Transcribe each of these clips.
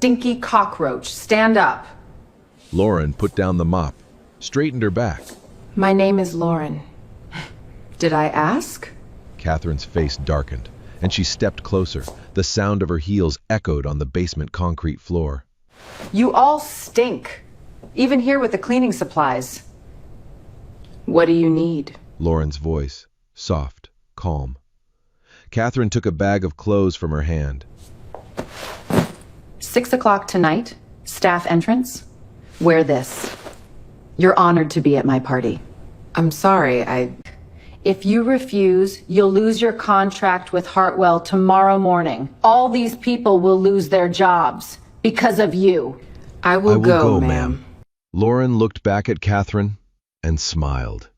stinky cockroach. Stand up. Lauren put down the mop, straightened her back. My name is Lauren. Did I ask? Catherine's face darkened, and she stepped closer. The sound of her heels echoed on the basement concrete floor. You all stink. Even here with the cleaning supplies. What do you need? Lauren's voice, soft, calm. Catherine took a bag of clothes from her hand. 6 o'clock tonight, staff entrance. Wear this. You're honored to be at my party. I'm sorry, If you refuse, you'll lose your contract with Hartwell tomorrow morning. All these people will lose their jobs because of you. I will go, ma'am. Lauren looked back at Catherine and smiled.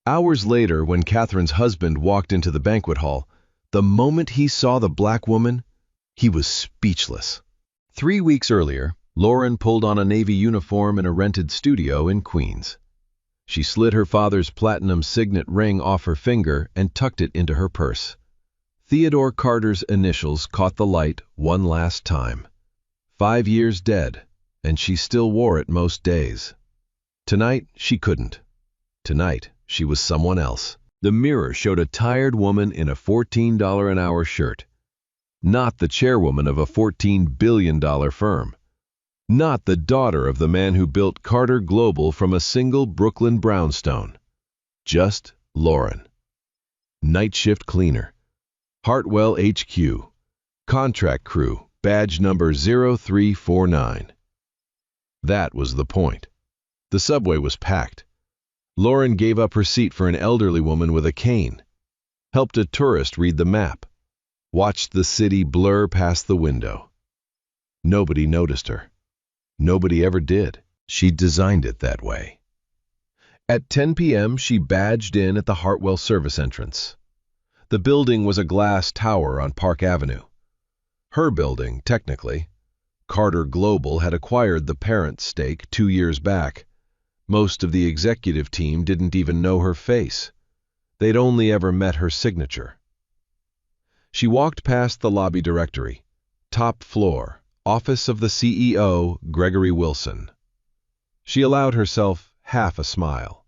Hours later, when Catherine's husband walked into the banquet hall, the moment he saw the black woman, he was speechless. 3 weeks earlier, Lauren pulled on a Navy uniform in a rented studio in Queens. She slid her father's platinum signet ring off her finger and tucked it into her purse. Theodore Carter's initials caught the light one last time. 5 years dead, and she still wore it most days. Tonight, she couldn't. Tonight, she was someone else. The mirror showed a tired woman in a $14 an hour shirt. Not the chairwoman of a $14 billion firm. Not the daughter of the man who built Carter Global from a single Brooklyn brownstone. Just Lauren. Night shift cleaner. Hartwell HQ. Contract crew, badge number 0349. That was the point. The subway was packed. Lauren gave up her seat for an elderly woman with a cane, helped a tourist read the map, watched the city blur past the window. Nobody noticed her. Nobody ever did. She designed it that way. At 10 p.m., she badged in at the Hartwell service entrance. The building was a glass tower on Park Avenue. Her building, technically. Carter Global had acquired the parent stake 2 years back. Most of the executive team didn't even know her face. They'd only ever met her signature. She walked past the lobby directory. Top floor. Office of the CEO, Gregory Wilson. She allowed herself half a smile.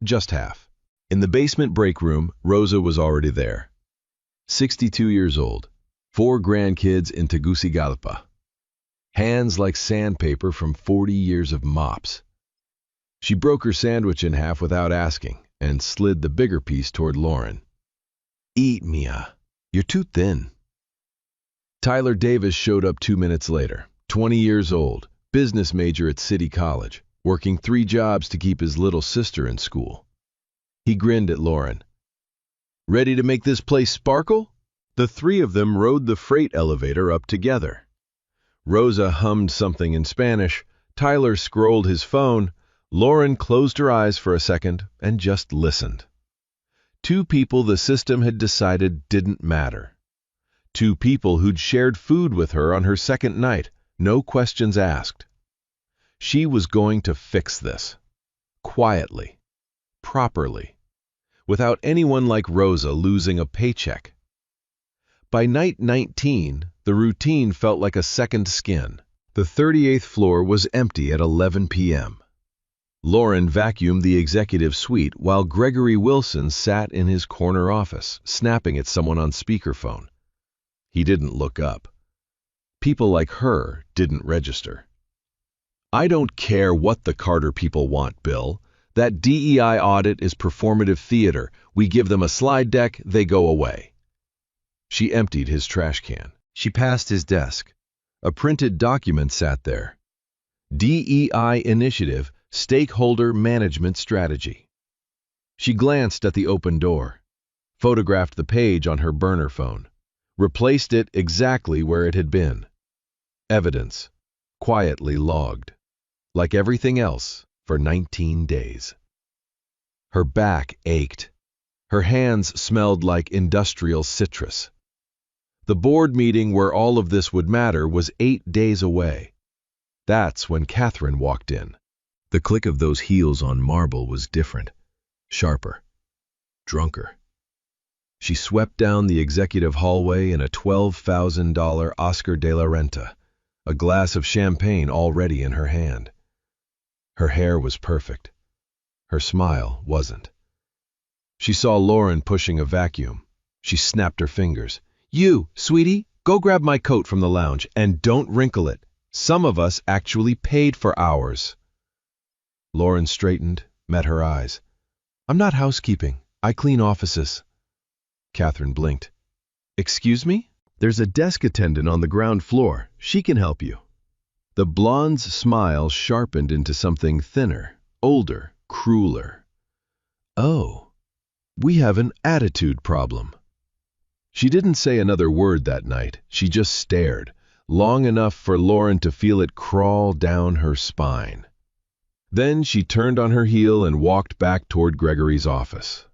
Just half. In the basement break room, Rosa was already there. 62 years old. 4 grandkids in Tegucigalpa. Hands like sandpaper from 40 years of mops. She broke her sandwich in half without asking and slid the bigger piece toward Lauren. Eat, Mia. You're too thin. Tyler Davis showed up 2 minutes later, 20 years old, business major at City College, working 3 jobs to keep his little sister in school. He grinned at Lauren. Ready to make this place sparkle? The 3 of them rode the freight elevator up together. Rosa hummed something in Spanish, Tyler scrolled his phone, Lauren closed her eyes for a second and just listened. 2 people the system had decided didn't matter. 2 people who'd shared food with her on her second night, no questions asked. She was going to fix this. Quietly. Properly. Without anyone like Rosa losing a paycheck. By night 19, the routine felt like a second skin. The 38th floor was empty at 11 p.m. Lauren vacuumed the executive suite while Gregory Wilson sat in his corner office, snapping at someone on speakerphone. He didn't look up. People like her didn't register. I don't care what the Carter people want, Bill. That DEI audit is performative theater. We give them a slide deck, they go away. She emptied his trash can. She passed his desk. A printed document sat there. DEI Initiative, Stakeholder Management Strategy. She glanced at the open door, photographed the page on her burner phone, replaced it exactly where it had been. Evidence, quietly logged, like everything else, for 19 days. Her back ached. Her hands smelled like industrial citrus. The board meeting where all of this would matter was 8 days away. That's when Catherine walked in. The click of those heels on marble was different, sharper, drunker. She swept down the executive hallway in a $12,000 Oscar de la Renta, a glass of champagne already in her hand. Her hair was perfect. Her smile wasn't. She saw Lauren pushing a vacuum. She snapped her fingers. "You, sweetie, go grab my coat from the lounge, and don't wrinkle it. Some of us actually paid for ours." Lauren straightened, met her eyes. "I'm not housekeeping. I clean offices." Catherine blinked. "Excuse me? There's a desk attendant on the ground floor. She can help you." The blonde's smile sharpened into something thinner, older, crueler. "Oh, we have an attitude problem." She didn't say another word that night. She just stared, long enough for Lauren to feel it crawl down her spine. Then she turned on her heel and walked back toward Gregory's office.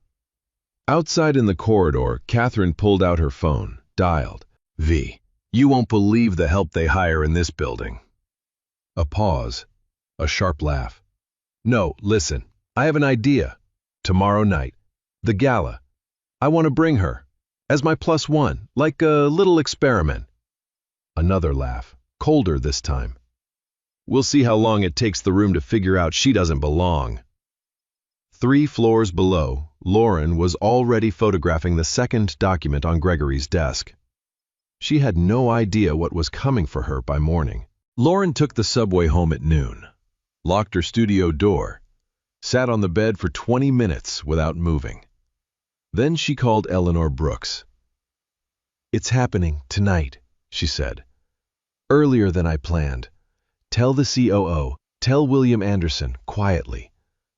Outside in the corridor, Catherine pulled out her phone, dialed. "V, you won't believe the help they hire in this building." A pause, a sharp laugh. "No, listen, I have an idea. Tomorrow night, the gala. I want to bring her, as my +1, like a little experiment." Another laugh, colder this time. "We'll see how long it takes the room to figure out she doesn't belong." 3 floors below, Lauren was already photographing the second document on Gregory's desk. She had no idea what was coming for her by morning. Lauren took the subway home at noon, locked her studio door, sat on the bed for 20 minutes without moving. Then she called Eleanor Brooks. "It's happening tonight," she said. "Earlier than I planned. Tell the COO, tell William Anderson, quietly.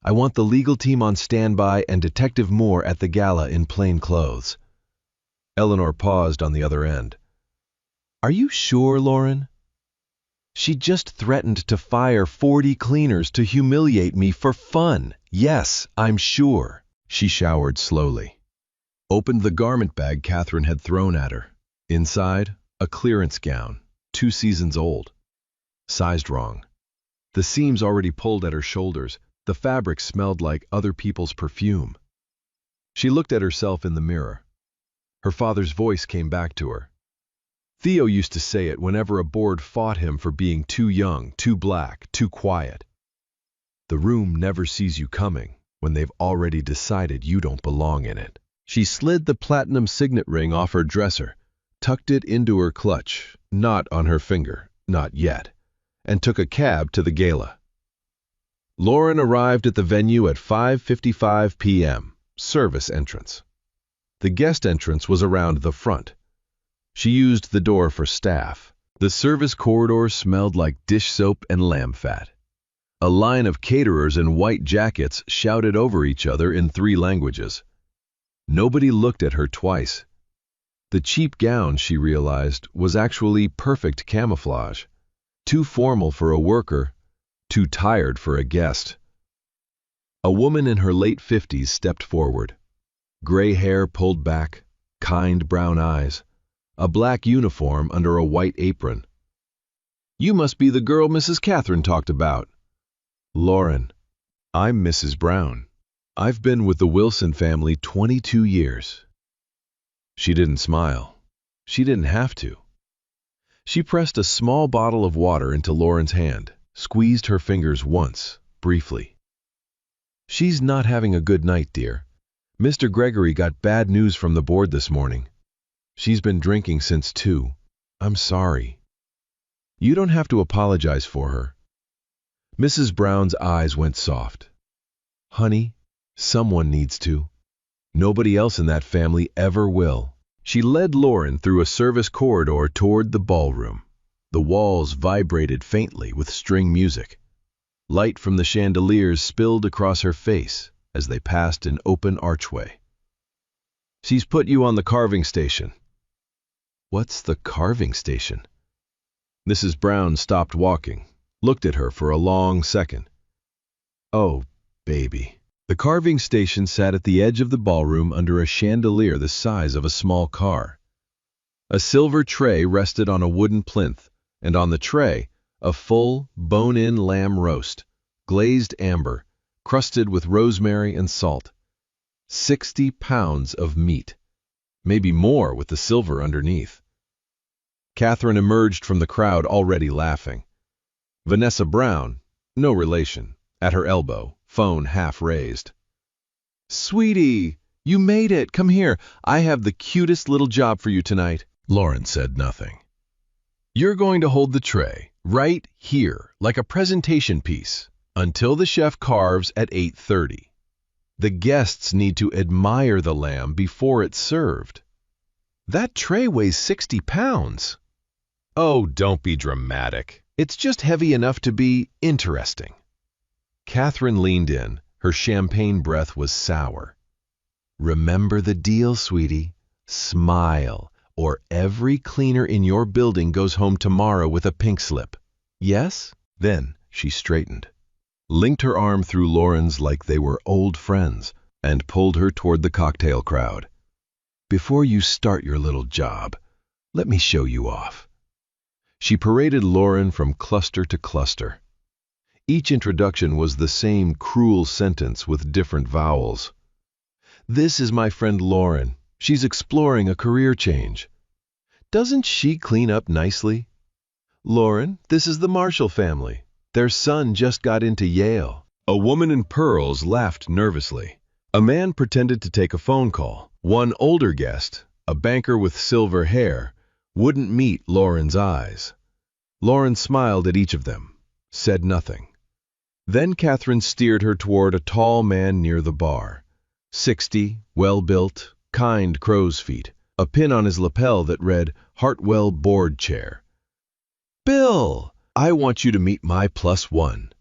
I want the legal team on standby and Detective Moore at the gala in plain clothes." Eleanor paused on the other end. "Are you sure, Lauren?" "She just threatened to fire 40 cleaners to humiliate me for fun. Yes, I'm sure." She showered slowly, opened the garment bag Catherine had thrown at her. Inside, a clearance gown, 2 seasons old. Sized wrong. The seams already pulled at her shoulders. The fabric smelled like other people's perfume. She looked at herself in the mirror. Her father's voice came back to her. Theo used to say it whenever a board fought him for being too young, too black, too quiet. The room never sees you coming when they've already decided you don't belong in it. She slid the platinum signet ring off her dresser, tucked it into her clutch, not on her finger, not yet, and took a cab to the gala. Lauren arrived at the venue at 5:55 p.m., service entrance. The guest entrance was around the front. She used the door for staff. The service corridor smelled like dish soap and lamb fat. A line of caterers in white jackets shouted over each other in 3 languages. Nobody looked at her twice. The cheap gown, she realized, was actually perfect camouflage. Too formal for a worker, too tired for a guest. A woman in her late 50s stepped forward. Gray hair pulled back, kind brown eyes, a black uniform under a white apron. "You must be the girl Mrs. Catherine talked about." "Lauren, I'm Mrs. Brown. I've been with the Wilson family 22 years." She didn't smile. She didn't have to. She pressed a small bottle of water into Lauren's hand, squeezed her fingers once, briefly. "She's not having a good night, dear. Mr. Gregory got bad news from the board this morning. She's been drinking since 2. I'm sorry." "You don't have to apologize for her." Mrs. Brown's eyes went soft. "Honey, someone needs to. Nobody else in that family ever will." She led Lauren through a service corridor toward the ballroom. The walls vibrated faintly with string music. Light from the chandeliers spilled across her face as they passed an open archway. "She's put you on the carving station." "What's the carving station?" Mrs. Brown stopped walking, looked at her for a long second. "Oh, baby." The carving station sat at the edge of the ballroom under a chandelier the size of a small car. A silver tray rested on a wooden plinth, and on the tray, a full, bone-in lamb roast, glazed amber, crusted with rosemary and salt. 60 pounds of meat, maybe more with the silver underneath. Catherine emerged from the crowd already laughing. Vanessa Brown, no relation, at her elbow, phone half raised. "Sweetie, you made it. Come here. I have the cutest little job for you tonight." Lauren said nothing. "You're going to hold the tray, right here, like a presentation piece, until the chef carves at 8:30. The guests need to admire the lamb before it's served." "That tray weighs 60 pounds. "Oh, don't be dramatic. It's just heavy enough to be interesting." Catherine leaned in. Her champagne breath was sour. "Remember the deal, sweetie. Smile, or every cleaner in your building goes home tomorrow with a pink slip. Yes?" Then she straightened, linked her arm through Lauren's like they were old friends, and pulled her toward the cocktail crowd. "Before you start your little job, let me show you off." She paraded Lauren from cluster to cluster. Each introduction was the same cruel sentence with different vowels. "This is my friend Lauren. She's exploring a career change. Doesn't she clean up nicely? Lauren, this is the Marshall family. Their son just got into Yale." A woman in pearls laughed nervously. A man pretended to take a phone call. One older guest, a banker with silver hair, wouldn't meet Lauren's eyes. Lauren smiled at each of them, said nothing. Then Catherine steered her toward a tall man near the bar. 60, well-built, kind crow's feet, a pin on his lapel that read Hartwell Board Chair. "Bill, I want you to meet my +1.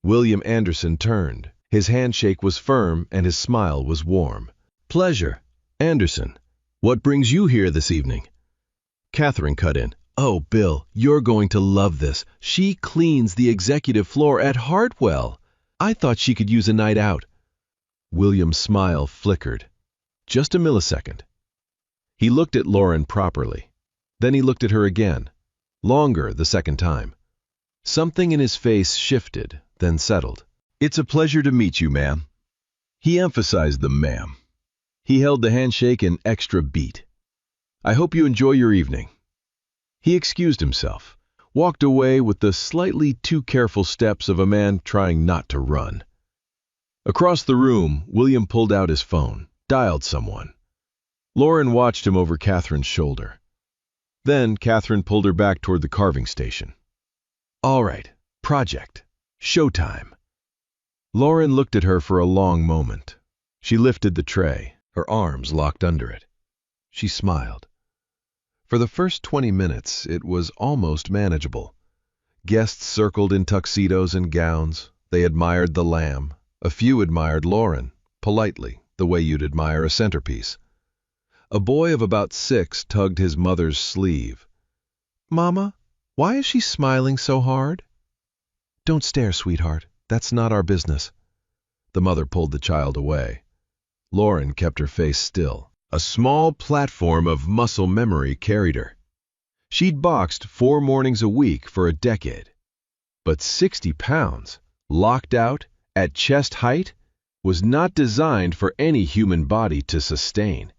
William Anderson turned. His handshake was firm and his smile was warm. "Pleasure. Anderson, what brings you here this evening?" Catherine cut in. "Oh, Bill, you're going to love this. She cleans the executive floor at Hartwell. I thought she could use a night out." William's smile flickered. Just a millisecond. He looked at Lauren properly. Then he looked at her again. Longer the second time. Something in his face shifted, then settled. "It's a pleasure to meet you, ma'am." He emphasized the ma'am. He held the handshake in extra beat. "I hope you enjoy your evening." He excused himself, walked away with the slightly too careful steps of a man trying not to run. Across the room, William pulled out his phone, dialed someone. Lauren watched him over Catherine's shoulder. Then Catherine pulled her back toward the carving station. "All right, project. Showtime." Lauren looked at her for a long moment. She lifted the tray, her arms locked under it. She smiled. For the first 20 minutes, it was almost manageable. Guests circled in tuxedos and gowns. They admired the lamb. A few admired Lauren, politely, the way you'd admire a centerpiece. A boy of about 6 tugged his mother's sleeve. "Mama, why is she smiling so hard?" "Don't stare, sweetheart. That's not our business." The mother pulled the child away. Lauren kept her face still. A small platform of muscle memory carried her. She'd boxed 4 mornings a week for a decade. But 60 pounds, locked out, at chest height, was not designed for any human body to sustain.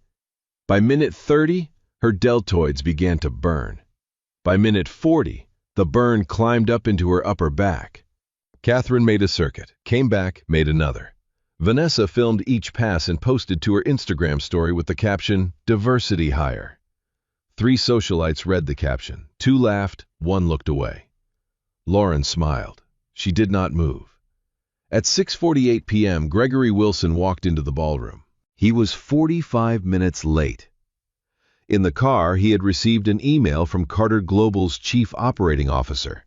By minute 30, her deltoids began to burn. By minute 40, the burn climbed up into her upper back. Catherine made a circuit, came back, made another. Vanessa filmed each pass and posted to her Instagram story with the caption, "Diversity Hire." 3 socialites read the caption. 2 laughed, 1 looked away. Lauren smiled. She did not move. At 6:48 p.m., Gregory Wilson walked into the ballroom. He was 45 minutes late. In the car, he had received an email from Carter Global's chief operating officer.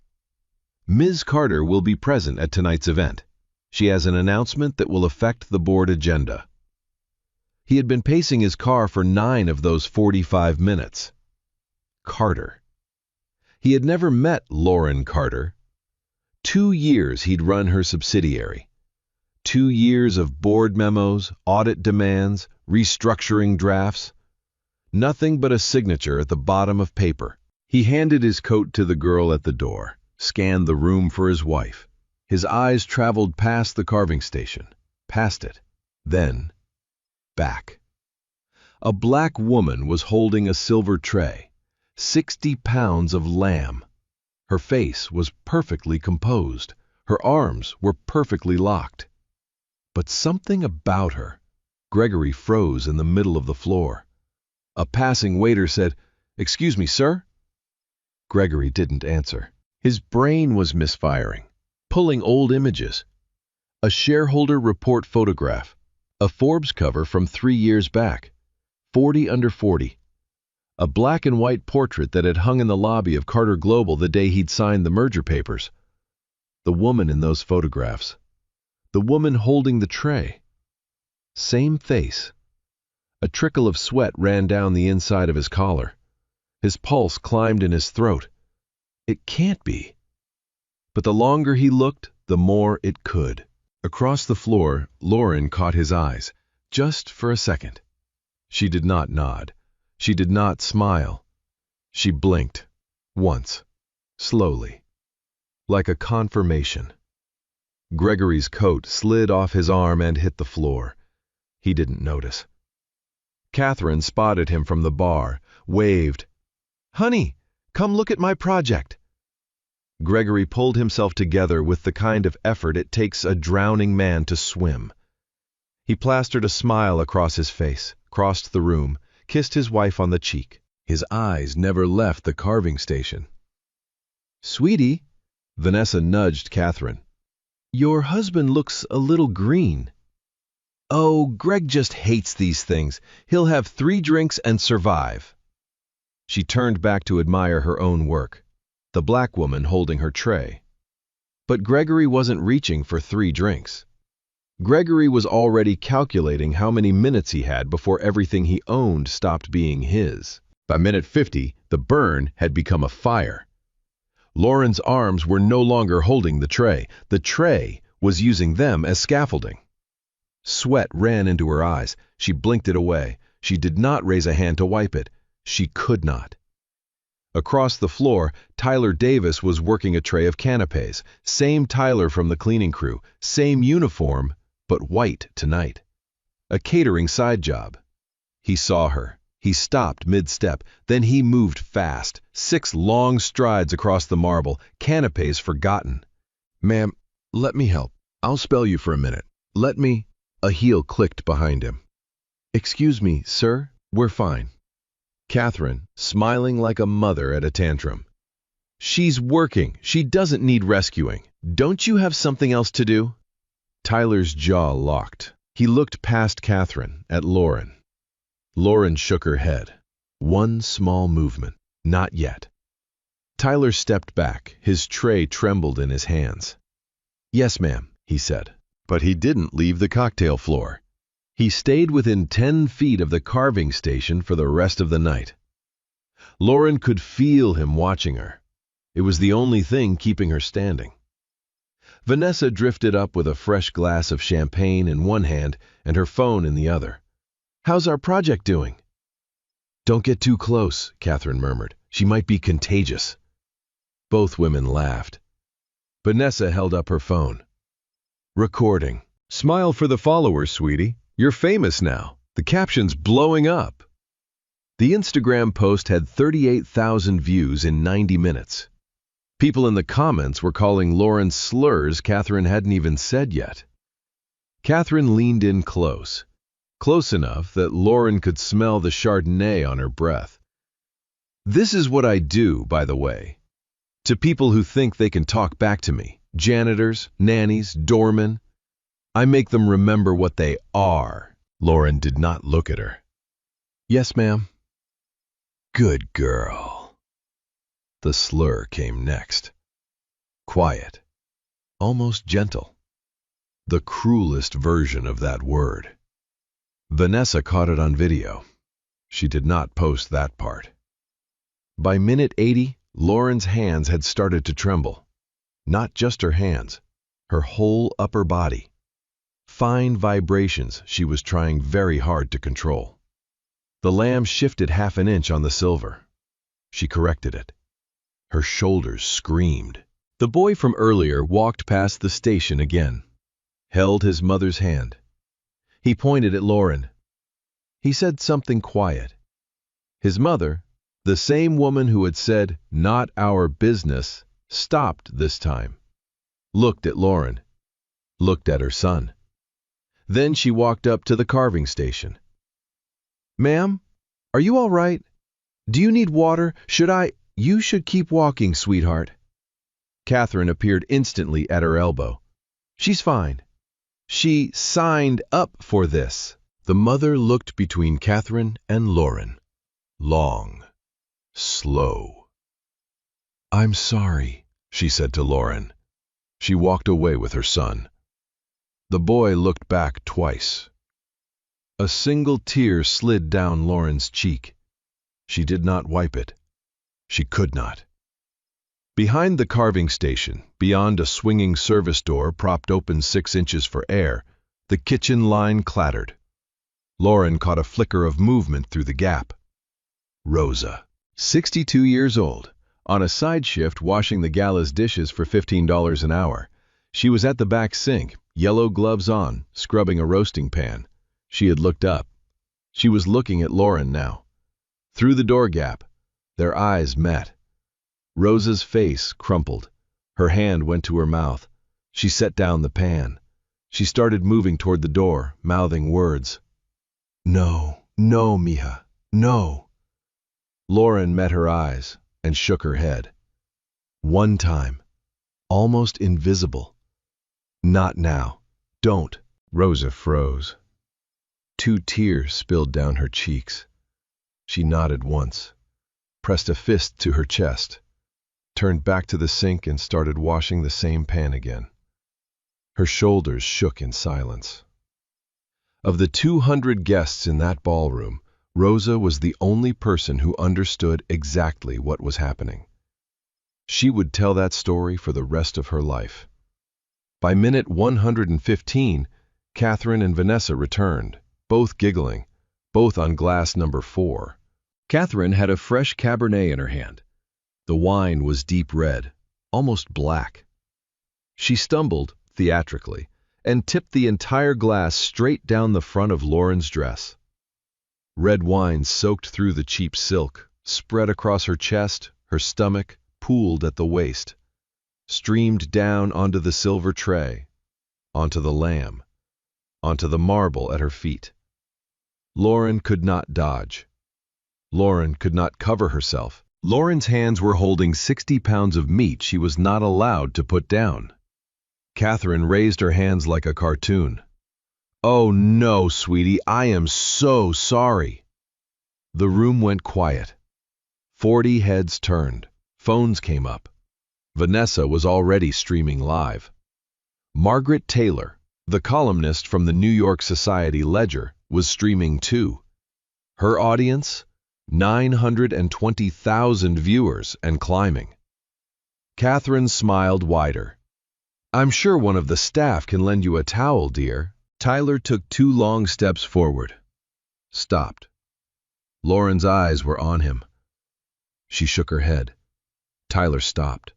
"Ms. Carter will be present at tonight's event. She has an announcement that will affect the board agenda." He had been pacing his car for 9 of those 45 minutes. Carter. He had never met Lauren Carter. 2 years he'd run her subsidiary. 2 years of board memos, audit demands, restructuring drafts. Nothing but a signature at the bottom of paper. He handed his coat to the girl at the door, scanned the room for his wife. His eyes traveled past the carving station, past it, then back. A black woman was holding a silver tray. 60 pounds of lamb. Her face was perfectly composed. Her arms were perfectly locked. But something about her. Gregory froze in the middle of the floor. A passing waiter said, "Excuse me, sir?" Gregory didn't answer. His brain was misfiring, pulling old images. A shareholder report photograph, a Forbes cover from 3 years back, 40 under 40. A black and white portrait that had hung in the lobby of Carter Global the day he'd signed the merger papers. The woman in those photographs. The woman holding the tray. Same face. A trickle of sweat ran down the inside of his collar. His pulse climbed in his throat. It can't be. But the longer he looked, the more it could. Across the floor, Lauren caught his eyes, just for a second. She did not nod. She did not smile. She blinked. Once. Slowly. Like a confirmation. Gregory's coat slid off his arm and hit the floor. He didn't notice. Catherine spotted him from the bar, waved. "Honey, come look at my project." Gregory pulled himself together with the kind of effort it takes a drowning man to swim. He plastered a smile across his face, crossed the room, kissed his wife on the cheek. His eyes never left the carving station. "Sweetie," Vanessa nudged Catherine. "Your husband looks a little green." "Oh, Greg just hates these things. He'll have 3 drinks and survive." She turned back to admire her own work, the black woman holding her tray. But Gregory wasn't reaching for 3 drinks. Gregory was already calculating how many minutes he had before everything he owned stopped being his. By minute 50, the burn had become a fire. Lauren's arms were no longer holding the tray. The tray was using them as scaffolding. Sweat ran into her eyes. She blinked it away. She did not raise a hand to wipe it. She could not. Across the floor, Tyler Davis was working a tray of canapes. Same Tyler from the cleaning crew. Same uniform, but white tonight. A catering side job. He saw her. He stopped mid-step. Then he moved fast. 6 long strides across the marble. Canapes forgotten. "Ma'am, let me help. I'll spell you for a minute. Let me—" A heel clicked behind him. "Excuse me, sir. We're fine." Catherine, smiling like a mother at a tantrum. "She's working. She doesn't need rescuing. Don't you have something else to do?" Tyler's jaw locked. He looked past Catherine, at Lauren. Lauren shook her head. One small movement. Not yet. Tyler stepped back. His tray trembled in his hands. "Yes, ma'am," he said. But he didn't leave the cocktail floor. He stayed within 10 feet of the carving station for the rest of the night. Lauren could feel him watching her. It was the only thing keeping her standing. Vanessa drifted up with a fresh glass of champagne in one hand and her phone in the other. "How's our project doing?" "Don't get too close," Catherine murmured. "She might be contagious." Both women laughed. Vanessa held up her phone. "Recording. Smile for the followers, sweetie. You're famous now. The caption's blowing up." The Instagram post had 38,000 views in 90 minutes. People in the comments were calling Lauren slurs Catherine hadn't even said yet. Catherine leaned in close. Close enough that Lauren could smell the Chardonnay on her breath. "This is what I do, by the way. To people who think they can talk back to me. Janitors, nannies, doormen. I make them remember what they are." Lauren did not look at her. "Yes, ma'am." "Good girl." The slur came next. Quiet. Almost gentle. The cruelest version of that word. Vanessa caught it on video. She did not post that part. By minute 80, Lauren's hands had started to tremble. Not just her hands, her whole upper body. Fine vibrations she was trying very hard to control. The lamb shifted half an inch on the silver. She corrected it. Her shoulders screamed. The boy from earlier walked past the station again. Held his mother's hand. He pointed at Lauren. He said something quiet. His mother, The same woman who had said, "Not our business," stopped this time, looked at Lauren, looked at her son. Then she walked up to the carving station. "Ma'am, are you all right? Do you need water? You should keep walking, sweetheart." Catherine appeared instantly at her elbow. "She's fine. She signed up for this." The mother looked between Catherine and Lauren. Long, slow. "I'm sorry," she said to Lauren. She walked away with her son. The boy looked back twice. A single tear slid down Lauren's cheek. She did not wipe it. She could not. Behind the carving station, beyond a swinging service door propped open 6 inches for air, the kitchen line clattered. Lauren caught a flicker of movement through the gap. Rosa, 62 years old, on a side shift washing the gala's dishes for $15 an hour. She was at the back sink, yellow gloves on, scrubbing a roasting pan. She had looked up. She was looking at Lauren now. Through the door gap, their eyes met. Rosa's face crumpled. Her hand went to her mouth. She set down the pan. She started moving toward the door, mouthing words. "No, no, mija, no." Lauren met her eyes and shook her head. One time, almost invisible. "Not now. Don't." Rosa froze. 2 tears spilled down her cheeks. She nodded once, pressed a fist to her chest, turned back to the sink and started washing the same pan again. Her shoulders shook in silence. Of the 200 guests in that ballroom, Rosa was the only person who understood exactly what was happening. She would tell that story for the rest of her life. By minute 115, Catherine and Vanessa returned, both giggling, both on glass number 4. Catherine had a fresh Cabernet in her hand. The wine was deep red, almost black. She stumbled, theatrically, and tipped the entire glass straight down the front of Lauren's dress. Red wine soaked through the cheap silk, spread across her chest, her stomach, pooled at the waist, streamed down onto the silver tray, onto the lamb, onto the marble at her feet. Lauren could not dodge. Lauren could not cover herself. Lauren's hands were holding 60 pounds of meat she was not allowed to put down. Catherine raised her hands like a cartoon. "Oh no, sweetie, I am so sorry." The room went quiet. 40 heads turned. Phones came up. Vanessa was already streaming live. Margaret Taylor, the columnist from the New York Society Ledger, was streaming too. Her audience? 920,000 viewers and climbing. Catherine smiled wider. "I'm sure one of the staff can lend you a towel, dear." Tyler took 2 long steps forward. Stopped. Lauren's eyes were on him. She shook her head. Tyler stopped.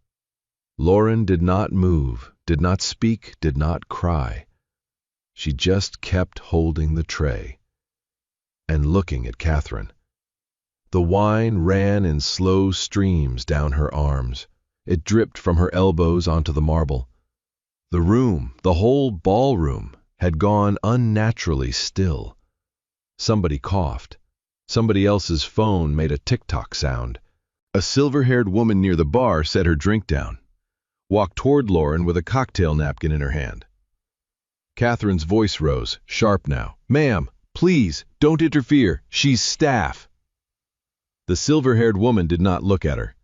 Lauren did not move, did not speak, did not cry. She just kept holding the tray and looking at Catherine. The wine ran in slow streams down her arms. It dripped from her elbows onto the marble. The room, the whole ballroom, had gone unnaturally still. Somebody coughed. Somebody else's phone made a tick-tock sound. A silver-haired woman near the bar set her drink down, walked toward Lauren with a cocktail napkin in her hand. Catherine's voice rose, sharp now. "Ma'am, please, don't interfere. She's staff." The silver-haired woman did not look at her.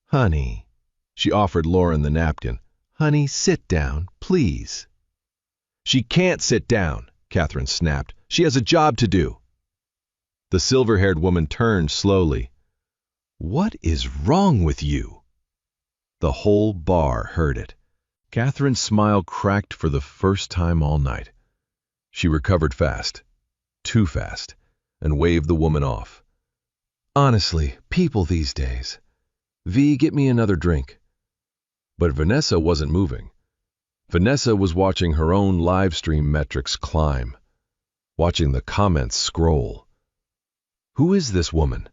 "Honey," she offered Lauren the napkin. "Honey, sit down, please." "She can't sit down," Catherine snapped. "She has a job to do." The silver-haired woman turned slowly. "What is wrong with you?" The whole bar heard it. Catherine's smile cracked for the first time all night. She recovered fast, too fast, and waved the woman off. "Honestly, people these days. V, get me another drink." But Vanessa wasn't moving. Vanessa was watching her own live stream metrics climb, watching the comments scroll. Who is this woman?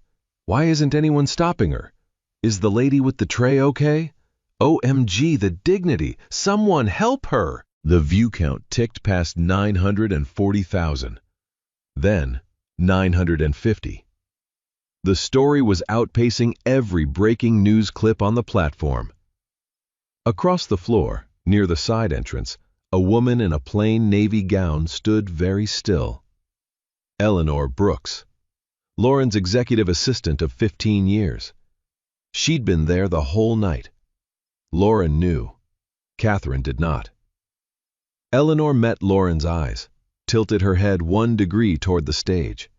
Why isn't anyone stopping her? Is the lady with the tray okay? OMG, the dignity! Someone help her! The view count ticked past 940,000. Then 950. The story was outpacing every breaking news clip on the platform. Across the floor, near the side entrance, a woman in a plain navy gown stood very still. Eleanor Brooks, Lauren's executive assistant of 15 years. She'd been there the whole night. Lauren knew. Catherine did not. Eleanor met Lauren's eyes, tilted her head 1 degree toward the stage.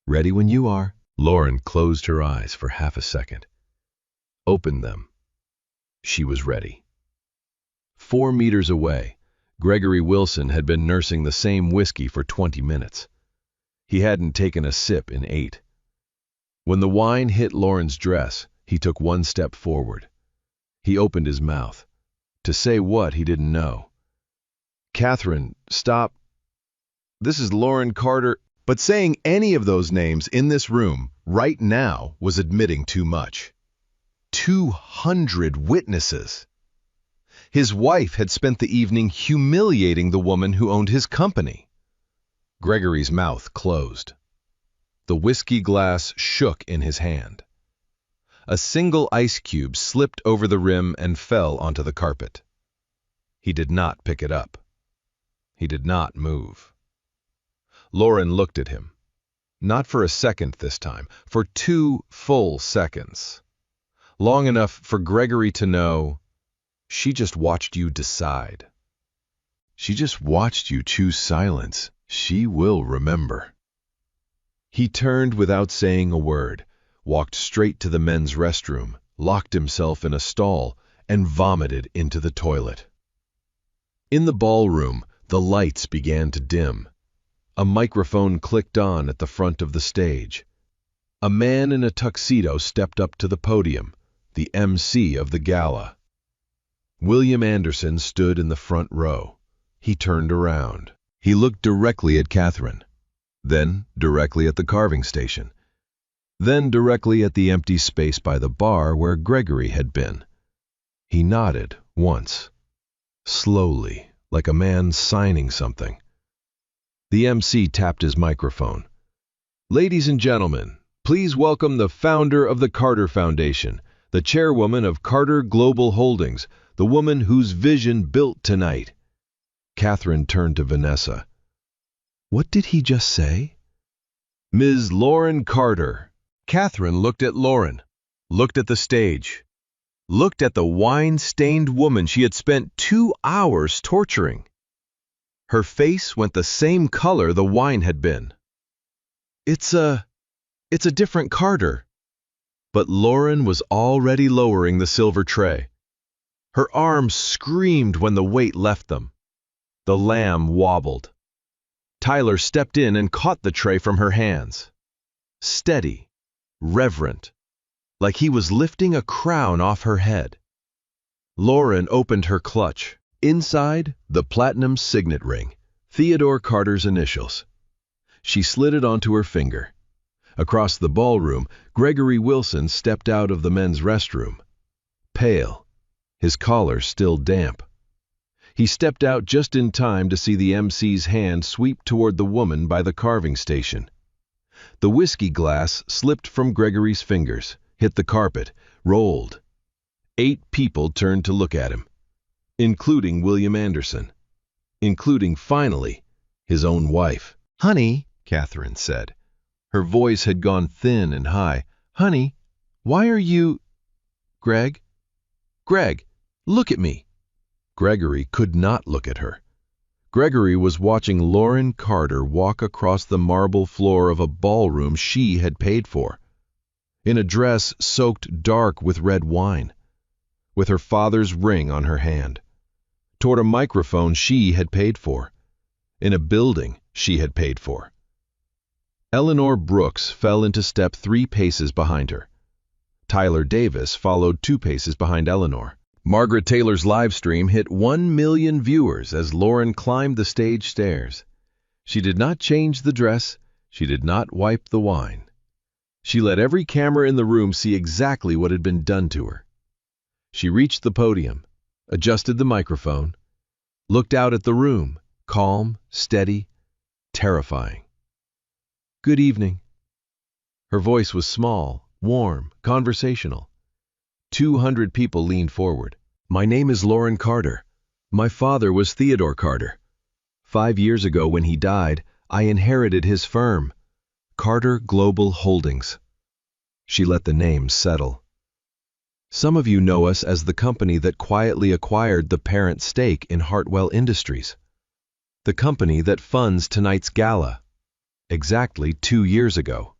Ready when you are. Lauren closed her eyes for half a second. Opened them. She was ready. 4 meters away, Gregory Wilson had been nursing the same whiskey for 20 minutes. He hadn't taken a sip in 8. When the wine hit Lauren's dress, he took 1 step forward. He opened his mouth. To say what, he didn't know. Catherine, stop. This is Lauren Carter. But saying any of those names in this room right now was admitting too much. 200 witnesses. His wife had spent the evening humiliating the woman who owned his company. Gregory's mouth closed. The whiskey glass shook in his hand. A single ice cube slipped over the rim and fell onto the carpet. He did not pick it up. He did not move. Lauren looked at him. Not for a second this time, for 2 full seconds. Long enough for Gregory to know, she just watched you decide. She just watched you choose silence. She will remember. He turned without saying a word, walked straight to the men's restroom, locked himself in a stall, and vomited into the toilet. In the ballroom, the lights began to dim. A microphone clicked on at the front of the stage. A man in a tuxedo stepped up to the podium, the MC of the gala. William Anderson stood in the front row. He turned around. He looked directly at Catherine, then directly at the carving station, then directly at the empty space by the bar where Gregory had been. He nodded once, slowly, like a man signing something. The MC tapped his microphone. Ladies and gentlemen, please welcome the founder of the Carter Foundation, the chairwoman of Carter Global Holdings, the woman whose vision built tonight. Catherine turned to Vanessa. What did he just say? Ms. Lauren Carter. Catherine looked at Lauren, looked at the stage, looked at the wine-stained woman she had spent 2 hours torturing. Her face went the same color the wine had been. It's a different Carter. But Lauren was already lowering the silver tray. Her arms screamed when the weight left them. The lamb wobbled. Tyler stepped in and caught the tray from her hands. Steady, reverent, like he was lifting a crown off her head. Lauren opened her clutch. Inside, the platinum signet ring, Theodore Carter's initials. She slid it onto her finger. Across the ballroom, Gregory Wilson stepped out of the men's restroom. Pale, his collar still damp. He stepped out just in time to see the MC's hand sweep toward the woman by the carving station. The whiskey glass slipped from Gregory's fingers, hit the carpet, rolled. 8 people turned to look at him, including William Anderson, including, finally, his own wife. Honey, Catherine said. Her voice had gone thin and high. Honey, why are you... Greg, look at me. Gregory could not look at her. Gregory was watching Lauren Carter walk across the marble floor of a ballroom she had paid for, in a dress soaked dark with red wine, with her father's ring on her hand, toward a microphone she had paid for, in a building she had paid for. Eleanor Brooks fell into step 3 paces behind her. Tyler Davis followed 2 paces behind Eleanor. Margaret Taylor's live stream hit 1 million viewers as Lauren climbed the stage stairs. She did not change the dress. She did not wipe the wine. She let every camera in the room see exactly what had been done to her. She reached the podium, adjusted the microphone, looked out at the room, calm, steady, terrifying. "Good evening." Her voice was small, warm, conversational. 200 people leaned forward. "My name is Lauren Carter. My father was Theodore Carter. 5 years ago when he died, I inherited his firm, Carter Global Holdings." She let the name settle. "Some of you know us as the company that quietly acquired the parent stake in Hartwell Industries, the company that funds tonight's gala, exactly 2 years ago."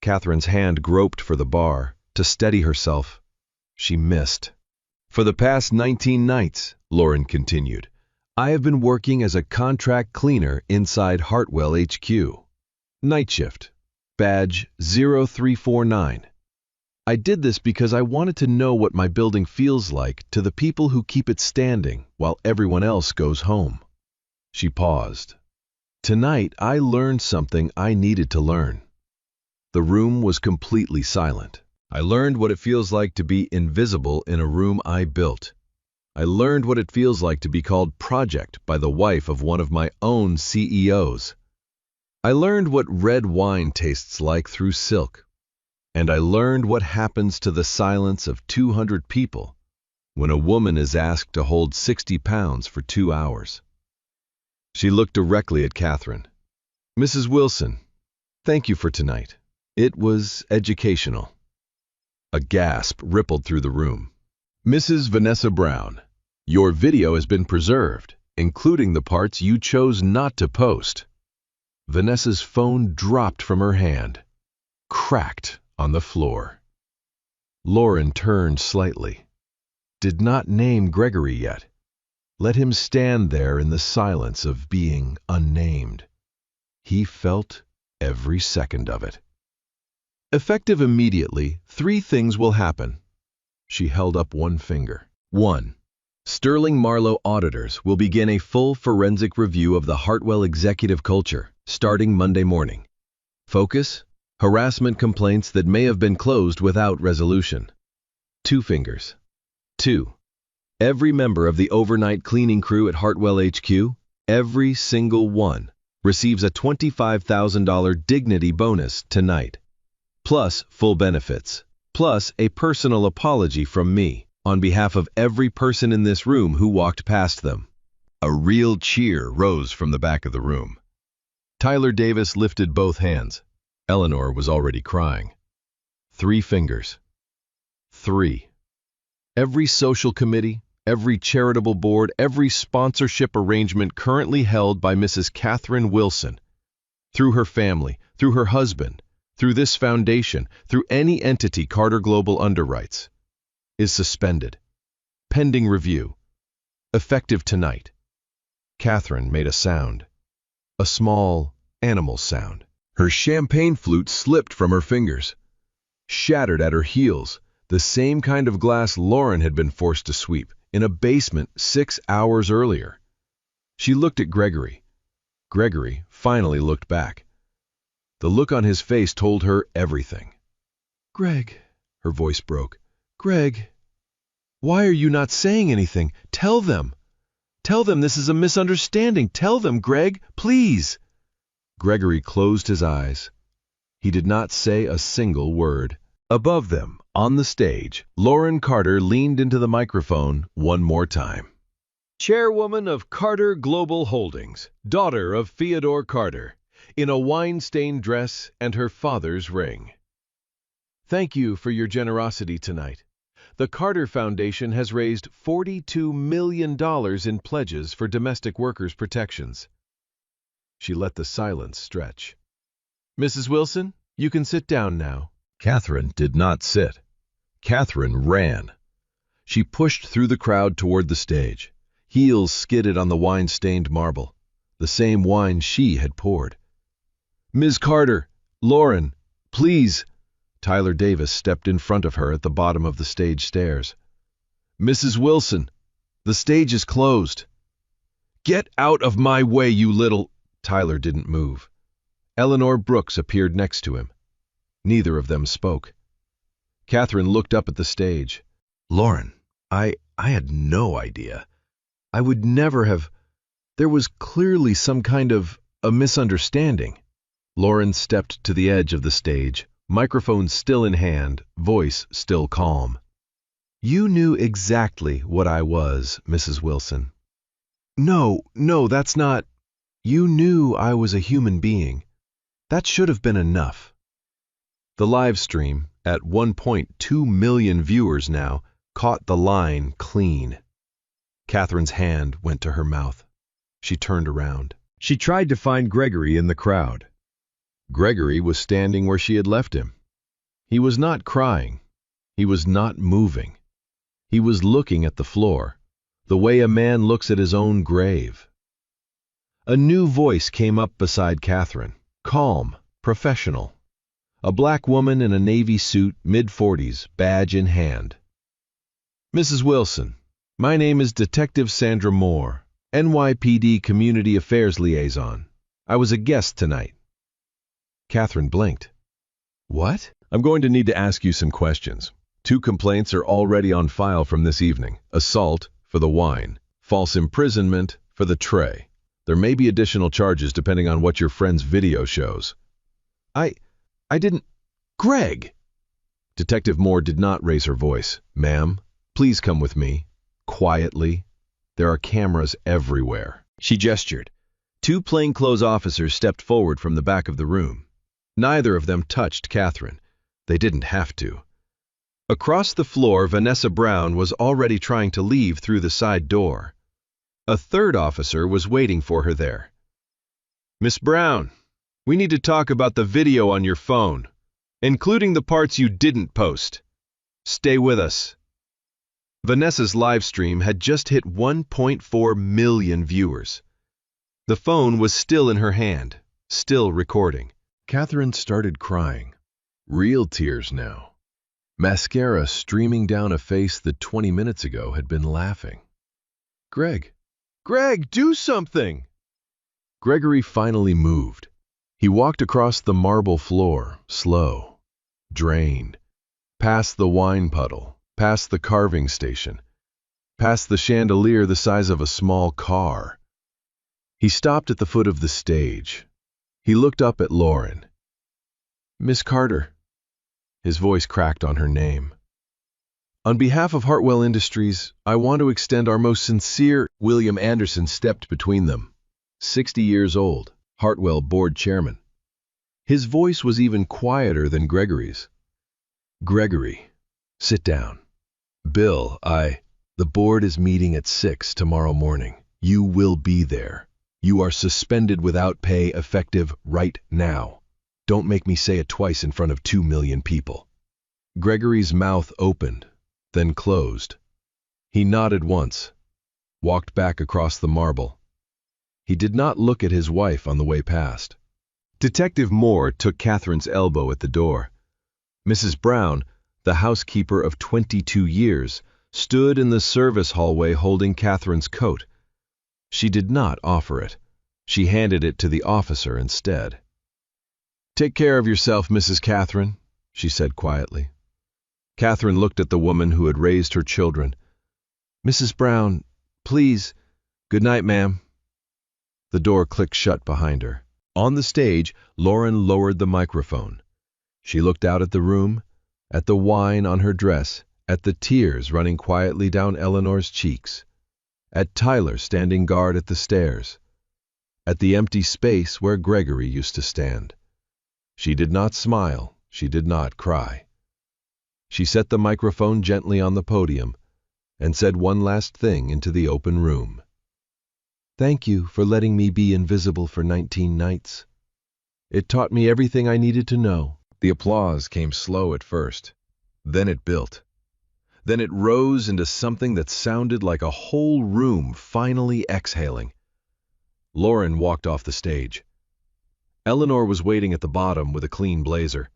Catherine's hand groped for the bar to steady herself. She missed. "For the past 19 nights," Lauren continued, "I have been working as a contract cleaner inside Hartwell HQ. Night shift, badge 0349. I did this because I wanted to know what my building feels like to the people who keep it standing while everyone else goes home." She paused. "Tonight, I learned something I needed to learn." The room was completely silent. "I learned what it feels like to be invisible in a room I built. I learned what it feels like to be called project by the wife of one of my own CEOs. I learned what red wine tastes like through silk. And I learned what happens to the silence of 200 people when a woman is asked to hold 60 pounds for 2 hours." She looked directly at Catherine. "Mrs. Wilson, thank you for tonight. It was educational." A gasp rippled through the room. "Mrs. Vanessa Brown, your video has been preserved, including the parts you chose not to post." Vanessa's phone dropped from her hand, cracked on the floor. Lauren turned slightly. Did not name Gregory yet. Let him stand there in the silence of being unnamed. He felt every second of it. "Effective immediately, 3 things will happen." She held up one finger. 1. Sterling Marlowe auditors will begin a full forensic review of the Hartwell executive culture, starting Monday morning. Focus: harassment complaints that may have been closed without resolution. 2 fingers. 2. Every member of the overnight cleaning crew at Hartwell HQ, every single one, receives a $25,000 dignity bonus tonight, plus full benefits, plus a personal apology from me on behalf of every person in this room who walked past them. A real cheer rose from the back of the room. Tyler Davis lifted both hands. Eleanor was already crying. 3 fingers. 3. Every social committee, every charitable board, every sponsorship arrangement currently held by Mrs. Catherine Wilson, through her family, through her husband, through this foundation, through any entity Carter Global underwrites, is suspended, pending review, effective tonight. Catherine made a sound, a small animal sound. Her champagne flute slipped from her fingers, shattered at her heels, the same kind of glass Lauren had been forced to sweep in a basement 6 hours earlier. She looked at Gregory. Gregory finally looked back. The look on his face told her everything. "Greg," her voice broke. "Greg, why are you not saying anything? Tell them. Tell them this is a misunderstanding. Tell them, Greg, please." Gregory closed his eyes. He did not say a single word. Above them, on the stage, Lauren Carter leaned into the microphone one more time. "Chairwoman of Carter Global Holdings, daughter of Theodore Carter, in a wine-stained dress and her father's ring. Thank you for your generosity tonight. The Carter Foundation has raised $42 million in pledges for domestic workers' protections." She let the silence stretch. "Mrs. Wilson, you can sit down now." Catherine did not sit. Catherine ran. She pushed through the crowd toward the stage. Heels skidded on the wine-stained marble, the same wine she had poured. "Ms. Carter, Lauren, please." Tyler Davis stepped in front of her at the bottom of the stage stairs. "Mrs. Wilson, the stage is closed." "Get out of my way, you little—" Tyler didn't move. Eleanor Brooks appeared next to him. Neither of them spoke. Catherine looked up at the stage. Lauren, I had no idea. I would never have. There was clearly some kind of a misunderstanding. Lauren stepped to the edge of the stage, microphone still in hand, voice still calm. You knew exactly what I was, Mrs. Wilson. No, that's not. You knew I was a human being. That should have been enough. The live stream, at 1.2 million viewers now, caught the line clean. Catherine's hand went to her mouth. She turned around. She tried to find Gregory in the crowd. Gregory was standing where she had left him. He was not crying. He was not moving. He was looking at the floor, the way a man looks at his own grave. A new voice came up beside Catherine, calm, professional. A black woman in a navy suit, mid-40s, badge in hand. Mrs. Wilson, my name is Detective Sandra Moore, NYPD Community Affairs Liaison. I was a guest tonight. Catherine blinked. What? I'm going to need to ask you some questions. 2 complaints are already on file from this evening. Assault for the wine, false imprisonment for the tray. There may be additional charges depending on what your friend's video shows. I didn't... Greg! Detective Moore did not raise her voice. Ma'am, please come with me. Quietly. There are cameras everywhere. She gestured. 2 plainclothes officers stepped forward from the back of the room. Neither of them touched Catherine. They didn't have to. Across the floor, Vanessa Brown was already trying to leave through the side door. A 3rd officer was waiting for her there. Miss Brown, we need to talk about the video on your phone, including the parts you didn't post. Stay with us. Vanessa's live stream had just hit 1.4 million viewers. The phone was still in her hand, still recording. Catherine started crying. Real tears now. Mascara streaming down a face that 20 minutes ago had been laughing. Greg, do something! Gregory finally moved. He walked across the marble floor, slow, drained, past the wine puddle, past the carving station, past the chandelier the size of a small car. He stopped at the foot of the stage. He looked up at Lauren. Miss Carter. His voice cracked on her name. On behalf of Hartwell Industries, I want to extend our most sincere... William Anderson stepped between them. 60 years old, Hartwell board chairman. His voice was even quieter than Gregory's. Gregory, sit down. Bill, the board is meeting at 6 tomorrow morning. You will be there. You are suspended without pay effective right now. Don't make me say it twice in front of 2 million people. Gregory's mouth opened, then closed. He nodded once, walked back across the marble. He did not look at his wife on the way past. Detective Moore took Catherine's elbow at the door. Mrs. Brown, the housekeeper of 22 years, stood in the service hallway holding Catherine's coat. She did not offer it. She handed it to the officer instead. Take care of yourself, Mrs. Catherine, she said quietly. Catherine looked at the woman who had raised her children. Mrs. Brown, please. Good night, ma'am. The door clicked shut behind her. On the stage, Lauren lowered the microphone. She looked out at the room, at the wine on her dress, at the tears running quietly down Eleanor's cheeks, at Tyler standing guard at the stairs, at the empty space where Gregory used to stand. She did not smile. She did not cry. She set the microphone gently on the podium and said one last thing into the open room. Thank you for letting me be invisible for 19 nights. It taught me everything I needed to know. The applause came slow at first. Then it built. Then it rose into something that sounded like a whole room finally exhaling. Lauren walked off the stage. Eleanor was waiting at the bottom with a clean blazer.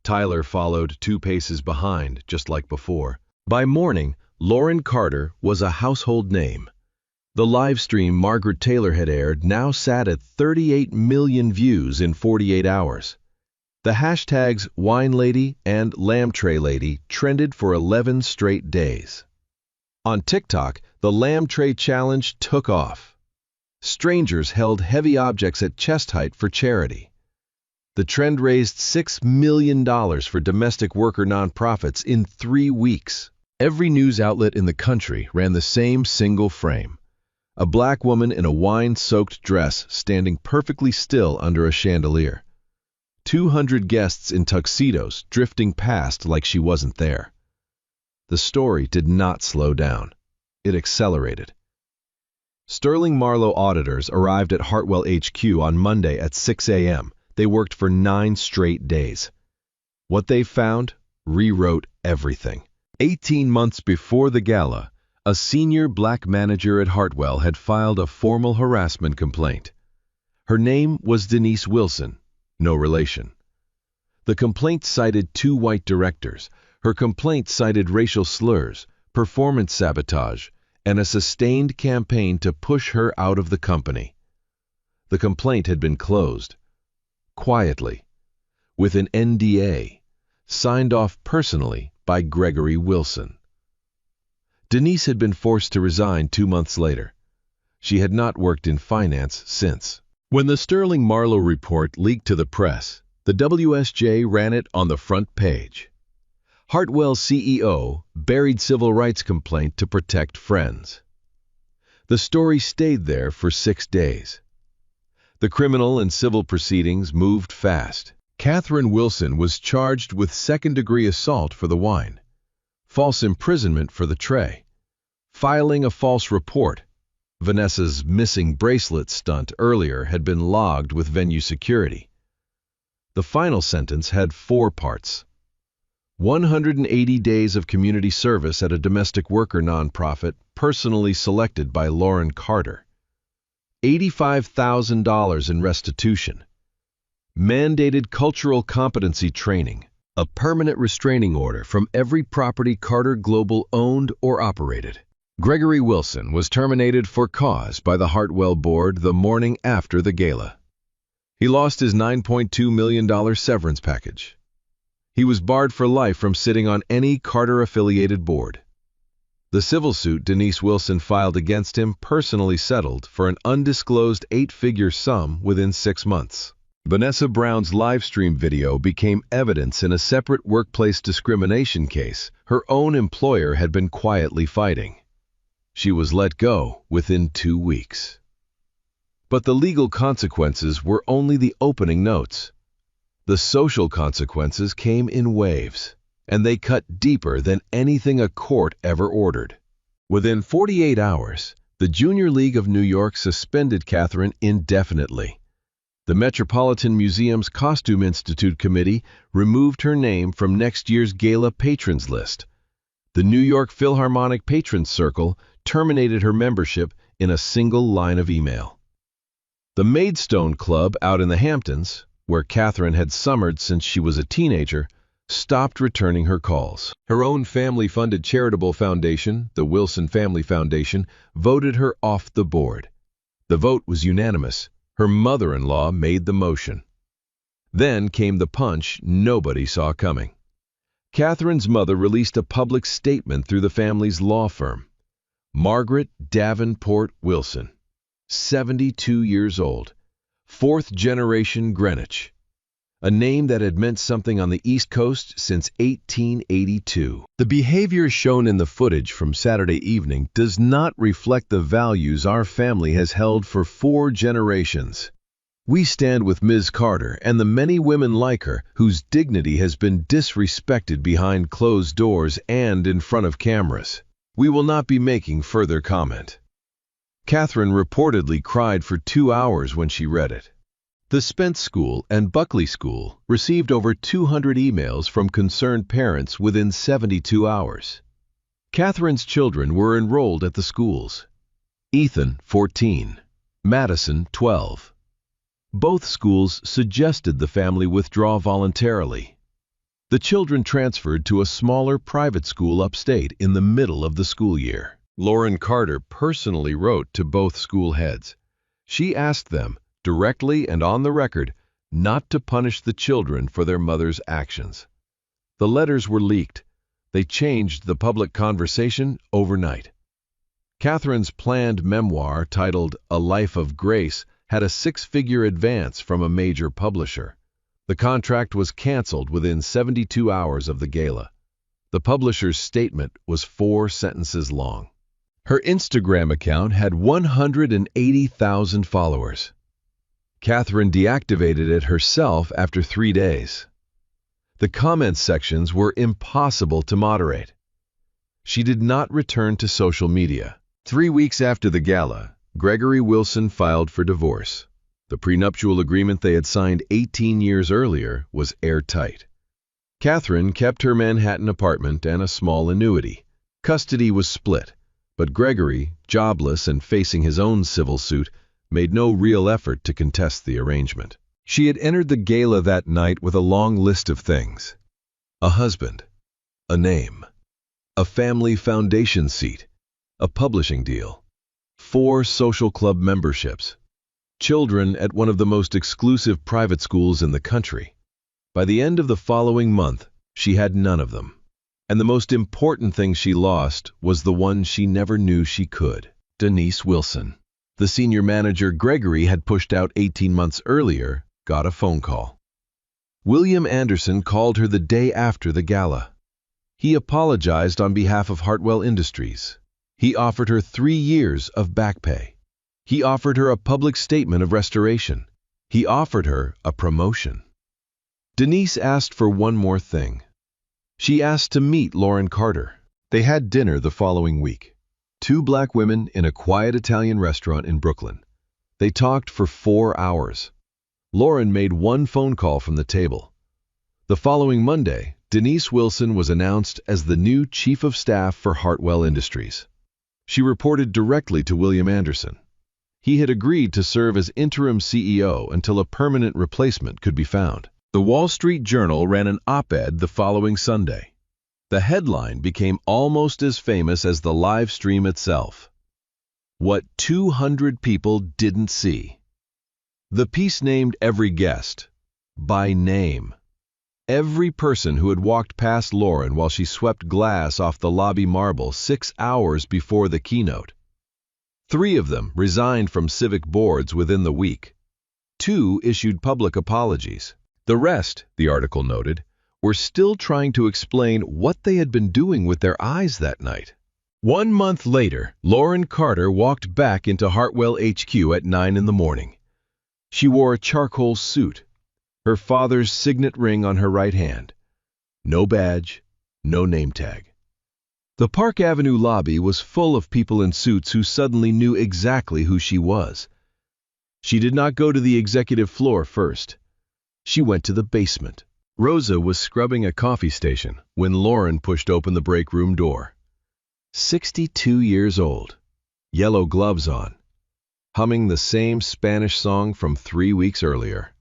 Tyler followed 2 paces behind, just like before. By morning, Lauren Carter was a household name. The live stream Margaret Taylor had aired now sat at 38 million views in 48 hours. The hashtags Wine Lady and Lamb Tray Lady trended for 11 straight days. On TikTok, the Lamb Tray Challenge took off. Strangers held heavy objects at chest height for charity. The trend raised $6 million for domestic worker nonprofits in 3 weeks. Every news outlet in the country ran the same single frame. A black woman in a wine-soaked dress standing perfectly still under a chandelier. 200 guests in tuxedos drifting past like she wasn't there. The story did not slow down. It accelerated. Sterling Marlowe auditors arrived at Hartwell HQ on Monday at 6 a.m. They worked for 9 straight days. What they found rewrote everything. 18 months before the gala, a senior black manager at Hartwell had filed a formal harassment complaint. Her name was Denise Wilson, no relation. The complaint cited 2 white directors. Her complaint cited racial slurs, performance sabotage, and a sustained campaign to push her out of the company. The complaint had been closed. Quietly, with an NDA, signed off personally by Gregory Wilson. Denise had been forced to resign 2 months later. She had not worked in finance since. When the Sterling Marlowe report leaked to the press, the WSJ ran it on the front page. Hartwell CEO buried civil rights complaint to protect friends. The story stayed there for 6 days. The criminal and civil proceedings moved fast. Catherine Wilson was charged with second-degree assault for the wine, false imprisonment for the tray, filing a false report. Vanessa's missing bracelet stunt earlier had been logged with venue security. The final sentence had 4 parts. 180 days of community service at a domestic worker nonprofit personally selected by Lauren Carter. $85,000 in restitution. Mandated cultural competency training. A permanent restraining order from every property Carter Global owned or operated. Gregory Wilson was terminated for cause by the Hartwell board the morning after the gala. He lost his $9.2 million severance package. He was barred for life from sitting on any Carter-affiliated board. The civil suit Denise Wilson filed against him personally settled for an undisclosed 8-figure sum within 6 months. Vanessa Brown's livestream video became evidence in a separate workplace discrimination case her own employer had been quietly fighting. She was let go within 2 weeks. But the legal consequences were only the opening notes. The social consequences came in waves, and they cut deeper than anything a court ever ordered. Within 48 hours, the Junior League of New York suspended Catherine indefinitely. The Metropolitan Museum's Costume Institute Committee removed her name from next year's gala patrons list. The New York Philharmonic Patrons Circle terminated her membership in a single line of email. The Maidstone Club out in the Hamptons, where Catherine had summered since she was a teenager, stopped returning her calls. Her own family-funded charitable foundation, the Wilson Family Foundation, voted her off the board. The vote was unanimous. Her mother-in-law made the motion. Then came the punch nobody saw coming. Catherine's mother released a public statement through the family's law firm. Margaret Davenport Wilson, 72 years old, 4th generation Greenwich, a name that had meant something on the East Coast since 1882. The behavior shown in the footage from Saturday evening does not reflect the values our family has held for 4 generations. We stand with Ms. Carter and the many women like her whose dignity has been disrespected behind closed doors and in front of cameras. We will not be making further comment. Catherine reportedly cried for 2 hours when she read it. The Spence School and Buckley School received over 200 emails from concerned parents within 72 hours. Catherine's children were enrolled at the schools. Ethan, 14. Madison, 12. Both schools suggested the family withdraw voluntarily. The children transferred to a smaller private school upstate in the middle of the school year. Lauren Carter personally wrote to both school heads. She asked them, directly and on the record, not to punish the children for their mother's actions. The letters were leaked. They changed the public conversation overnight. Catherine's planned memoir, titled A Life of Grace, had a six-figure advance from a major publisher. The contract was canceled within 72 hours of the gala. The publisher's statement was 4 sentences long. Her Instagram account had 180,000 followers. Catherine deactivated it herself after 3 days. The comment sections were impossible to moderate. She did not return to social media. 3 weeks after the gala, Gregory Wilson filed for divorce. The prenuptial agreement they had signed 18 years earlier was airtight. Catherine kept her Manhattan apartment and a small annuity. Custody was split, but Gregory, jobless and facing his own civil suit, made no real effort to contest the arrangement. She had entered the gala that night with a long list of things: a husband, a name, a family foundation seat, a publishing deal, 4 social club memberships, children at one of the most exclusive private schools in the country. By the end of the following month, she had none of them. And the most important thing she lost was the one she never knew she could: Denise Wilson. The senior manager Gregory had pushed out 18 months earlier got a phone call. William Anderson called her the day after the gala. He apologized on behalf of Hartwell Industries. He offered her 3 years of back pay. He offered her a public statement of restoration. He offered her a promotion. Denise asked for one more thing. She asked to meet Lauren Carter. They had dinner the following week. 2 black women in a quiet Italian restaurant in Brooklyn. They talked for 4 hours. Lauren made one phone call from the table. The following Monday, Denise Wilson was announced as the new chief of staff for Hartwell Industries. She reported directly to William Anderson. He had agreed to serve as interim CEO until a permanent replacement could be found. The Wall Street Journal ran an op-ed the following Sunday. The headline became almost as famous as the live stream itself: "What 200 people didn't see." The piece named every guest, by name. Every person who had walked past Lauren while she swept glass off the lobby marble 6 hours before the keynote. 3 of them resigned from civic boards within the week. 2 issued public apologies. The rest, the article noted, were still trying to explain what they had been doing with their eyes that night. 1 month later, Lauren Carter walked back into Hartwell HQ at 9 in the morning. She wore a charcoal suit, her father's signet ring on her right hand. No badge, no name tag. The Park Avenue lobby was full of people in suits who suddenly knew exactly who she was. She did not go to the executive floor first. She went to the basement. Rosa was scrubbing a coffee station when Lauren pushed open the break room door. 62 years old, yellow gloves on, humming the same Spanish song from 3 weeks earlier.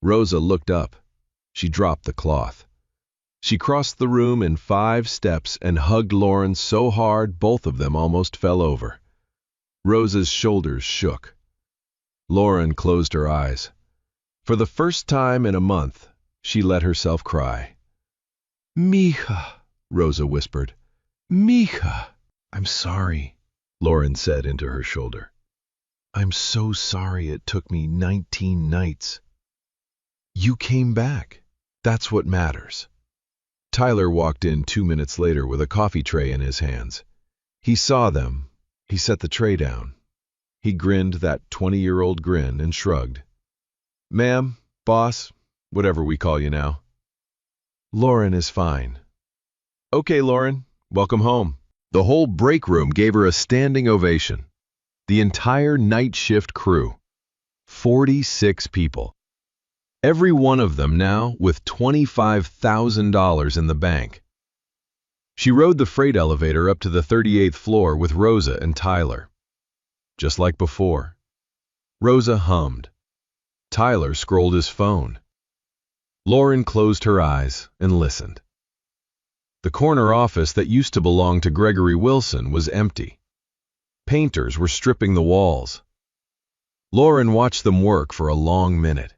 Rosa looked up. She dropped the cloth. She crossed the room in 5 steps and hugged Lauren so hard both of them almost fell over. Rosa's shoulders shook. Lauren closed her eyes. For the first time in a month, she let herself cry. "Mija," Rosa whispered. "Mija." "I'm sorry," Lauren said into her shoulder. "I'm so sorry it took me 19 nights. You came back. That's what matters." Tyler walked in 2 minutes later with a coffee tray in his hands. He saw them. He set the tray down. He grinned that 20-year-old grin and shrugged. "Ma'am, boss, whatever we call you now." "Lauren is fine." "Okay, Lauren, welcome home." The whole break room gave her a standing ovation. The entire night shift crew. 46 people. Every one of them now with $25,000 in the bank. She rode the freight elevator up to the 38th floor with Rosa and Tyler. Just like before. Rosa hummed. Tyler scrolled his phone. Lauren closed her eyes and listened. The corner office that used to belong to Gregory Wilson was empty. Painters were stripping the walls. Lauren watched them work for a long minute.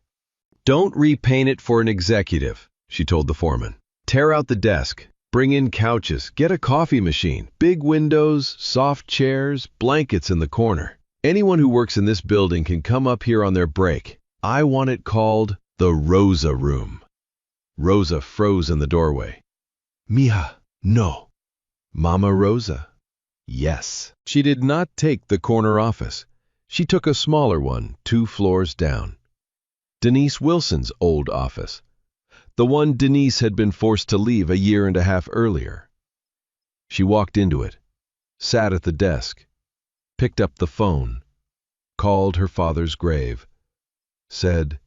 Don't repaint it for an executive, she told the foreman. Tear out the desk, bring in couches, get a coffee machine, big windows, soft chairs, blankets in the corner. Anyone who works in this building can come up here on their break. I want it called the Rosa Room. Rosa froze in the doorway. Mija, no. Mama Rosa. Yes. She did not take the corner office. She took a smaller one, 2 floors down. Denise Wilson's old office. The one Denise had been forced to leave a year and a half earlier. She walked into it, sat at the desk, picked up the phone, called her father's grave, said,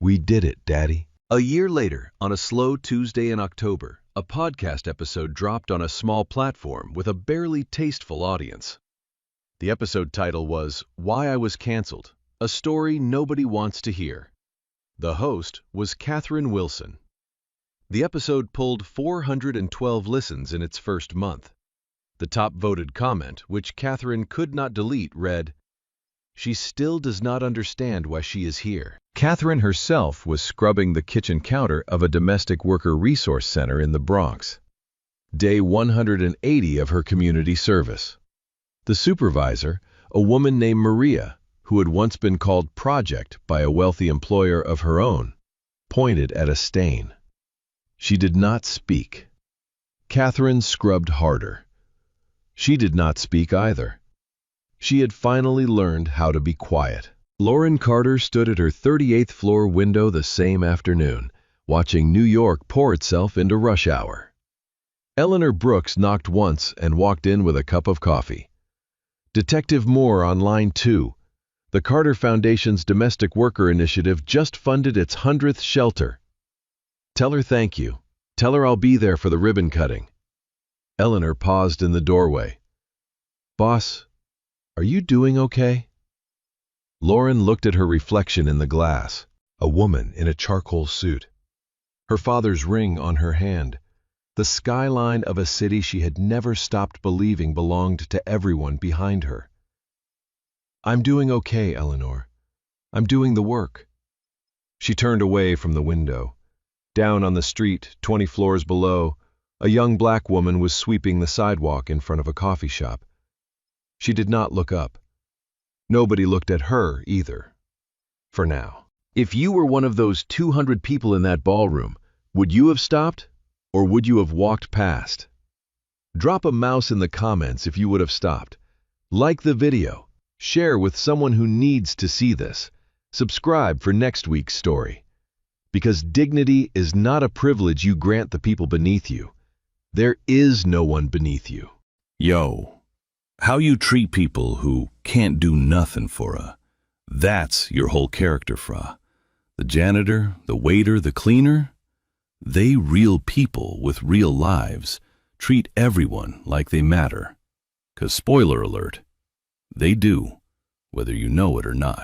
"We did it, Daddy." A year later, on a slow Tuesday in October, a podcast episode dropped on a small platform with a barely tasteful audience. The episode title was Why I Was Cancelled, a story nobody wants to hear. The host was Catherine Wilson. The episode pulled 412 listens in its first month. The top voted comment, which Catherine could not delete, read, "She still does not understand why she is here." Catherine herself was scrubbing the kitchen counter of a domestic worker resource center in the Bronx. Day 180 of her community service. The supervisor, a woman named Maria, who had once been called Project by a wealthy employer of her own, pointed at a stain. She did not speak. Catherine scrubbed harder. She did not speak either. She had finally learned how to be quiet. Lauren Carter stood at her 38th floor window the same afternoon, watching New York pour itself into rush hour. Eleanor Brooks knocked once and walked in with a cup of coffee. Detective Moore on line 2. The Carter Foundation's Domestic Worker Initiative just funded its 100th shelter. Tell her thank you. Tell her I'll be there for the ribbon cutting. Eleanor paused in the doorway. Boss, are you doing okay? Lauren looked at her reflection in the glass, a woman in a charcoal suit. Her father's ring on her hand, the skyline of a city she had never stopped believing belonged to everyone behind her. I'm doing okay, Eleanor. I'm doing the work. She turned away from the window. Down on the street, 20 floors below, a young black woman was sweeping the sidewalk in front of a coffee shop. She did not look up. Nobody looked at her either. For now. If you were one of those 200 people in that ballroom, would you have stopped? Or would you have walked past? Drop a mouse in the comments if you would have stopped. Like the video. Share with someone who needs to see this. Subscribe for next week's story. Because dignity is not a privilege you grant the people beneath you. There is no one beneath you. Yo, how you treat people who can't do nothing for that's your whole character, fra. The janitor, the waiter, the cleaner, they real people with real lives treat everyone like they matter. 'Cause spoiler alert, they do, whether you know it or not.